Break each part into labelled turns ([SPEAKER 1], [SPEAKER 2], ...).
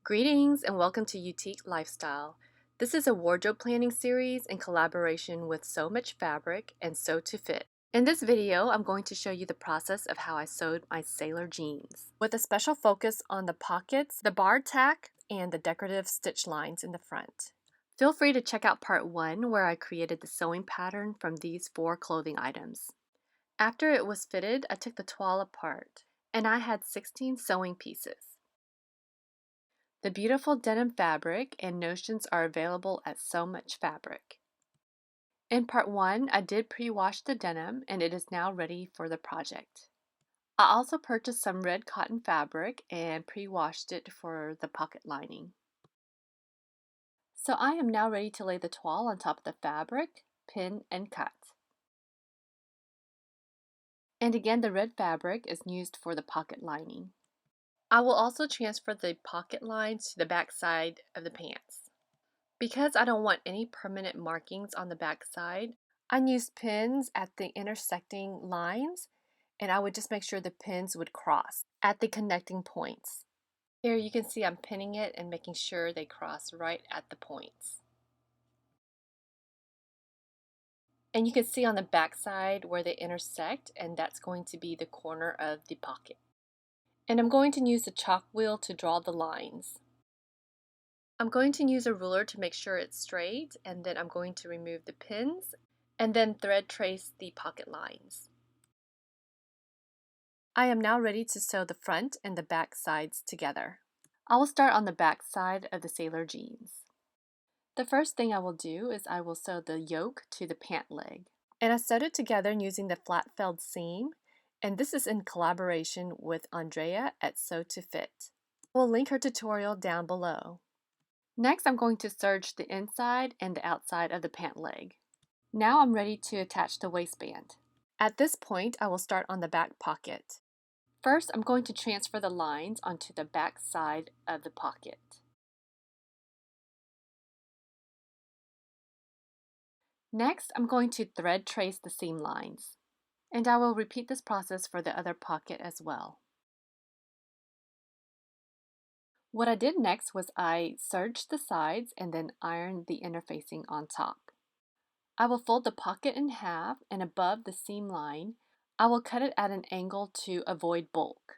[SPEAKER 1] Greetings and welcome to Utique Lifestyle. This is a wardrobe planning series in collaboration with So Much Fabric and Sew to Fit. In this video, I'm going to show you the process of how I sewed my sailor jeans, with a special focus on the pockets, the barred tack, and the decorative stitch lines in the front. Feel free to check out part 1 where I created the sewing pattern from these 4 clothing items. After it was fitted, I took the toile apart, and I had 16 sewing pieces. The beautiful denim fabric and notions are available at So Much Fabric. In part 1, I did pre-wash the denim and it is now ready for the project. I also purchased some red cotton fabric and pre-washed it for the pocket lining. So I am now ready to lay the toile on top of the fabric, pin, and cut. And again, the red fabric is used for the pocket lining. I will also transfer the pocket lines to the back side of the pants. Because I don't want any permanent markings on the back side, I used pins at the intersecting lines, and I would just make sure the pins would cross at the connecting points. Here you can see I'm pinning it and making sure they cross right at the points. And you can see on the back side where they intersect, and that's going to be the corner of the pocket. And I'm going to use the chalk wheel to draw the lines. I'm going to use a ruler to make sure it's straight, and then I'm going to remove the pins and then thread trace the pocket lines. I am now ready to sew the front and the back sides together. I will start on the back side of the sailor jeans. The first thing I will do is I will sew the yoke to the pant leg. And I sewed it together using the flat felled seam, and this is in collaboration with Andrea at Sew to Fit. I will link her tutorial down below. Next, I'm going to serge the inside and the outside of the pant leg. Now I'm ready to attach the waistband. At this point, I will start on the back pocket. First, I'm going to transfer the lines onto the back side of the pocket. Next, I'm going to thread trace the seam lines. And I will repeat this process for the other pocket as well. What I did next was I serged the sides and then ironed the interfacing on top. I will fold the pocket in half, and above the seam line, I will cut it at an angle to avoid bulk.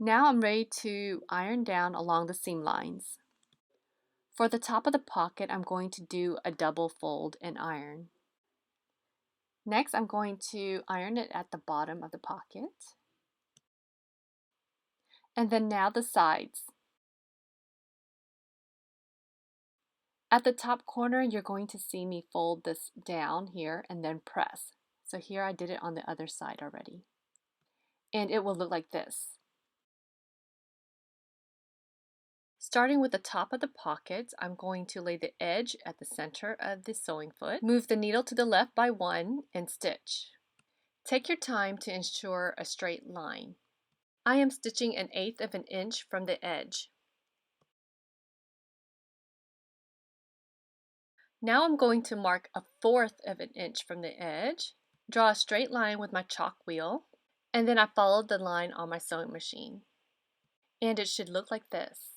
[SPEAKER 1] Now I'm ready to iron down along the seam lines. For the top of the pocket, I'm going to do a double fold and iron. Next, I'm going to iron it at the bottom of the pocket. And then now the sides. At the top corner, you're going to see me fold this down here and then press. So here I did it on the other side already. And it will look like this. Starting with the top of the pocket, I'm going to lay the edge at the center of the sewing foot, move the needle to the left by 1, and stitch. Take your time to ensure a straight line. I am stitching 1/8 of an inch from the edge. Now I'm going to mark 1/4 of an inch from the edge, draw a straight line with my chalk wheel, and then I followed the line on my sewing machine. And it should look like this.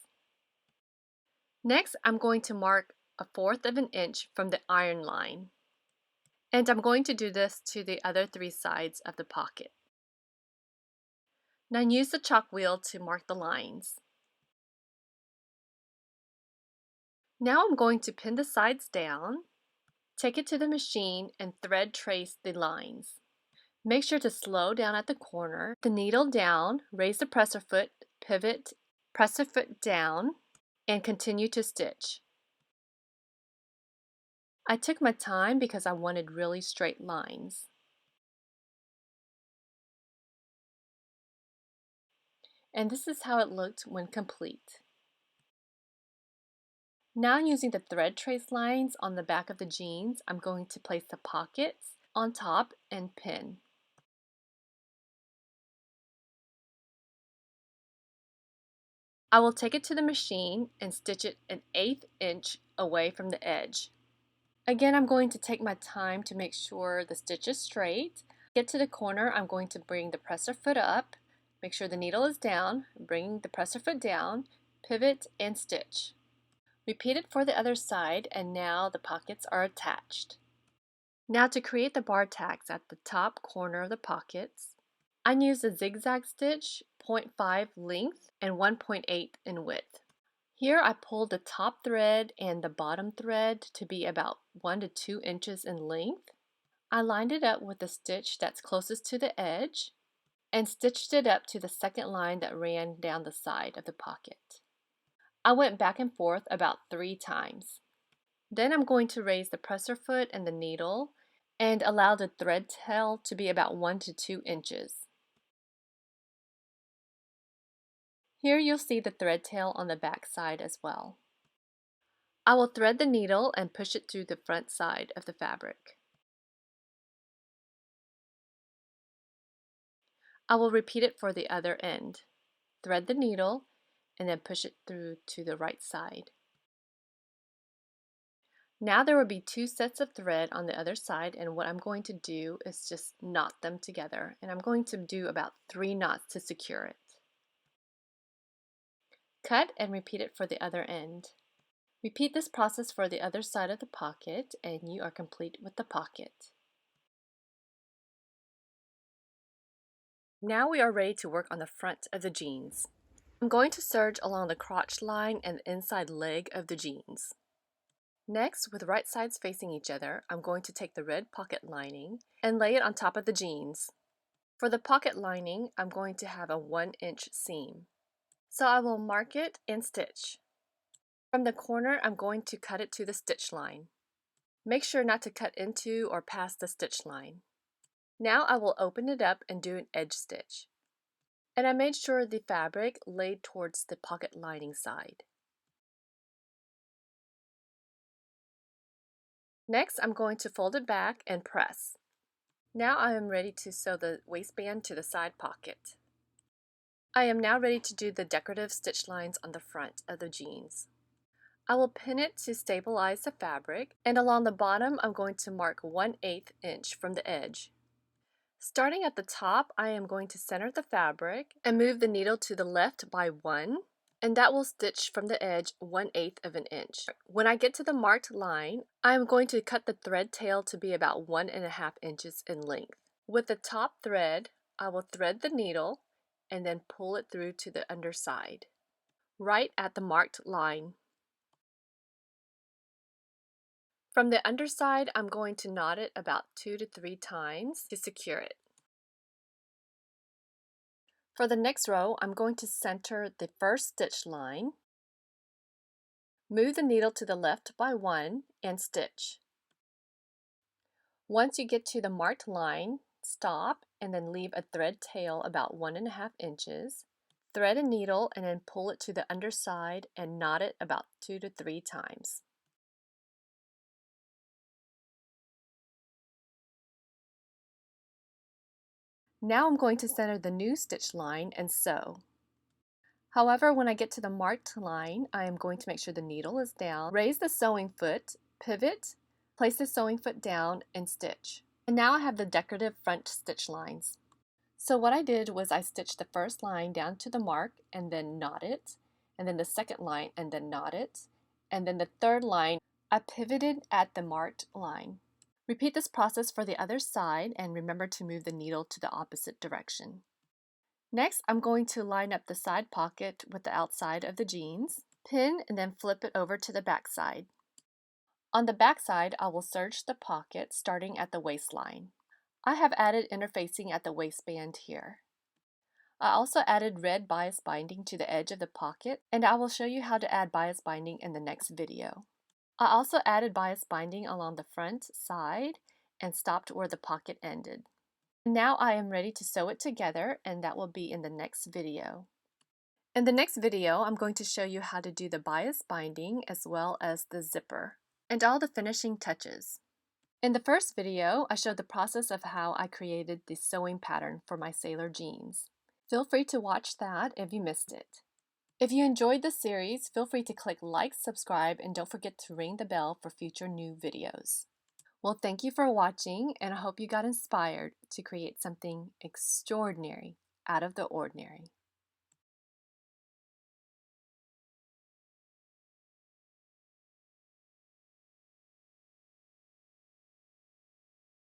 [SPEAKER 1] Next, I'm going to mark 1/4 of an inch from the iron line. And I'm going to do this to the other 3 sides of the pocket. Now use the chalk wheel to mark the lines. Now I'm going to pin the sides down, take it to the machine, and thread trace the lines. Make sure to slow down at the corner, the needle down, raise the presser foot, pivot, presser foot down, and continue to stitch. I took my time because I wanted really straight lines. And this is how it looked when complete. Now using the thread trace lines on the back of the jeans, I'm going to place the pockets on top and pin. I will take it to the machine and stitch it 1/8 inch away from the edge. Again, I'm going to take my time to make sure the stitch is straight. Get to the corner, I'm going to bring the presser foot up, make sure the needle is down, bring the presser foot down, pivot, and stitch. Repeat it for the other side, and now the pockets are attached. Now to create the bar tacks at the top corner of the pockets, I used a zigzag stitch, 0.5 length and 1.8 in width. Here I pulled the top thread and the bottom thread to be about 1 to 2 inches in length. I lined it up with the stitch that's closest to the edge and stitched it up to the second line that ran down the side of the pocket. I went back and forth about 3 times. Then I'm going to raise the presser foot and the needle and allow the thread tail to be about 1 to 2 inches. Here you'll see the thread tail on the back side as well. I will thread the needle and push it through the front side of the fabric. I will repeat it for the other end. Thread the needle and then push it through to the right side. Now there will be 2 sets of thread on the other side, and what I'm going to do is just knot them together, and I'm going to do about 3 knots to secure it. Cut and repeat it for the other end. Repeat this process for the other side of the pocket and you are complete with the pocket. Now we are ready to work on the front of the jeans. I'm going to serge along the crotch line and the inside leg of the jeans. Next, with right sides facing each other, I'm going to take the red pocket lining and lay it on top of the jeans. For the pocket lining, I'm going to have a 1-inch seam. So I will mark it and stitch. From the corner, I'm going to cut it to the stitch line. Make sure not to cut into or past the stitch line. Now I will open it up and do an edge stitch. And I made sure the fabric laid towards the pocket lining side. Next, I'm going to fold it back and press. Now I am ready to sew the waistband to the side pocket. I am now ready to do the decorative stitch lines on the front of the jeans. I will pin it to stabilize the fabric, and along the bottom I'm going to mark 1/8 inch from the edge. Starting at the top, I am going to center the fabric and move the needle to the left by 1, and that will stitch from the edge 1/8 of an inch. When I get to the marked line, I am going to cut the thread tail to be about 1.5 inches in length. With the top thread, I will thread the needle and then pull it through to the underside, right at the marked line. From the underside, I'm going to knot it about 2 to 3 times to secure it. For the next row, I'm going to center the first stitch line, move the needle to the left by 1, and stitch. Once you get to the marked line, stop and then leave a thread tail about 1.5 inches. Thread a needle and then pull it to the underside and knot it about 2 to 3 times. Now I'm going to center the new stitch line and sew. However, when I get to the marked line, I am going to make sure the needle is down, raise the sewing foot, pivot, place the sewing foot down, and stitch. And now I have the decorative front stitch lines. So what I did was I stitched the first line down to the mark and then knot it, and then the second line and then knot it, and then the third line I pivoted at the marked line. Repeat this process for the other side and remember to move the needle to the opposite direction. Next, I'm going to line up the side pocket with the outside of the jeans, pin and then flip it over to the back side. On the back side, I will serge the pocket starting at the waistline. I have added interfacing at the waistband here. I also added red bias binding to the edge of the pocket, and I will show you how to add bias binding in the next video. I also added bias binding along the front side and stopped where the pocket ended. Now I am ready to sew it together, and that will be in the next video. In the next video, I'm going to show you how to do the bias binding as well as the zipper and all the finishing touches. In the first video, I showed the process of how I created the sewing pattern for my sailor jeans. Feel free to watch that if you missed it. If you enjoyed this series, feel free to click like, subscribe, and don't forget to ring the bell for future new videos. Well, thank you for watching, and I hope you got inspired to create something extraordinary out of the ordinary.